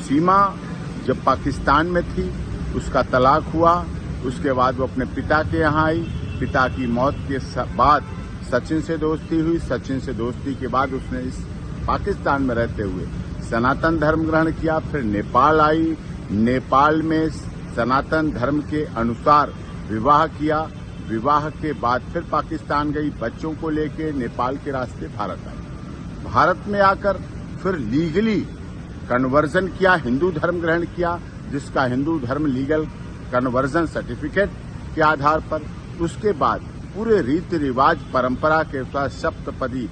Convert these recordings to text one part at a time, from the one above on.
सीमा जब पाकिस्तान में थी, उसका तलाक हुआ, उसके बाद वो अपने पिता के यहाँ आई। पिता की मौत के बाद सचिन से दोस्ती हुई। सचिन से दोस्ती के बाद उसने इस पाकिस्तान में रहते हुए सनातन धर्म ग्रहण किया। फिर नेपाल आई, नेपाल में सनातन धर्म के अनुसार विवाह किया। विवाह के बाद फिर पाकिस्तान गई, बच्चों को लेके नेपाल के रास्ते भारत आई। भारत में आकर फिर लीगली कन्वर्जन किया, हिंदू धर्म ग्रहण किया, जिसका हिंदू धर्म लीगल कन्वर्जन सर्टिफिकेट के आधार पर। उसके बाद पूरे रीति रिवाज परंपरा के साथ सप्तपदी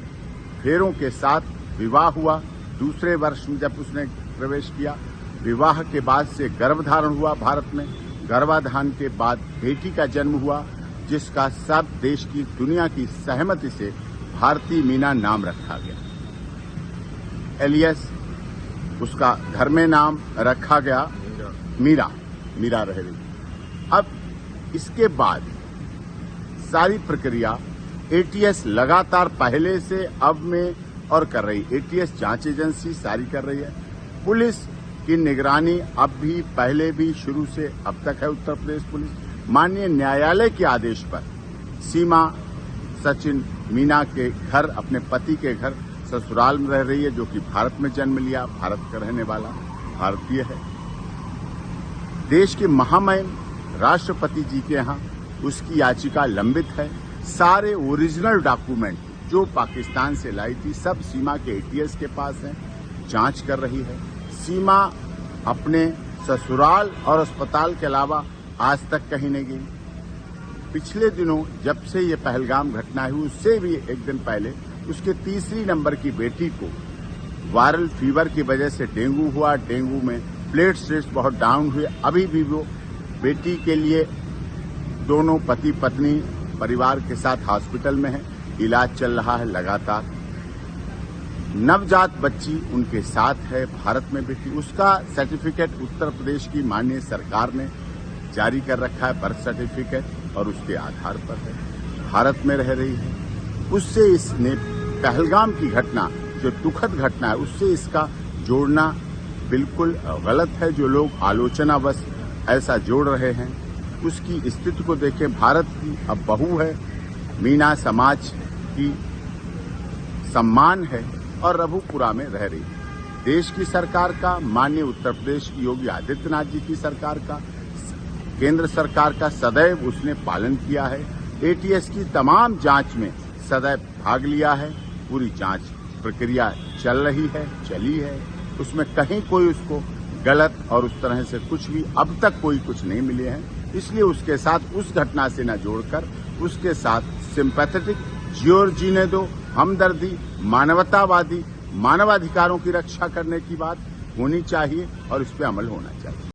फेरों के साथ विवाह हुआ। दूसरे वर्ष में जब उसने प्रवेश किया, विवाह के बाद से गर्भधारण हुआ भारत में। गर्भाधान के बाद बेटी का जन्म हुआ, जिसका सब देश की दुनिया की सहमति से भारती मीना नाम रखा गया। एलियस उसका घर में नाम रखा गया मीरा रह गई। अब इसके बाद सारी प्रक्रिया एटीएस लगातार पहले से अब में और कर रही। एटीएस जांच एजेंसी सारी कर रही है। पुलिस की निगरानी अब भी पहले भी शुरू से अब तक है। उत्तर प्रदेश पुलिस माननीय न्यायालय के आदेश पर सीमा सचिन मीना के घर, अपने पति के घर ससुराल में रह रही है, जो कि भारत में जन्म लिया, भारत का रहने वाला भारतीय है। देश के महामहिम राष्ट्रपति जी के यहाँ उसकी याचिका लंबित है। सारे ओरिजिनल डॉक्यूमेंट जो पाकिस्तान से लाई थी सब सीमा के एटीएस के पास हैं, जांच कर रही है। सीमा अपने ससुराल और अस्पताल के अलावा आज तक कहीं नहीं गई। पिछले दिनों जब से ये पहलगाम घटना हुई, उससे भी एक दिन पहले उसके तीसरी नंबर की बेटी को वायरल फीवर की वजह से डेंगू हुआ। डेंगू में प्लेटलेट्स बहुत डाउन हुए। अभी भी वो बेटी के लिए दोनों पति पत्नी परिवार के साथ हॉस्पिटल में है, इलाज चल रहा है लगातार। नवजात बच्ची उनके साथ है भारत में बेटी, उसका सर्टिफिकेट उत्तर प्रदेश की माननीय सरकार ने जारी कर रखा है, बर्थ सर्टिफिकेट, और उसके आधार पर है, भारत में रह रही है। उससे इसने पहलगाम की घटना, जो दुखद घटना है, उससे इसका जोड़ना बिल्कुल गलत है। जो लोग आलोचनावश ऐसा जोड़ रहे हैं, उसकी स्थिति को देखें। भारत की अब बहू है, मीना समाज की सम्मान है और रघुपुरा में रह रही है। देश की सरकार का, माननीय उत्तर प्रदेश की योगी आदित्यनाथ जी की सरकार का, केंद्र सरकार का सदैव उसने पालन किया है। एटीएस की तमाम जांच में सदैव भाग लिया है। पूरी जांच प्रक्रिया चल रही है, चली है, उसमें कहीं कोई उसको गलत और उस तरह से कुछ भी अब तक कोई कुछ नहीं मिले हैं। इसलिए उसके साथ उस घटना से न जोड़कर उसके साथ सिंपैथेटिक, जियो जीने दो, हमदर्दी, मानवतावादी, मानवाधिकारों की रक्षा करने की बात होनी चाहिए और इस पर अमल होना चाहिए।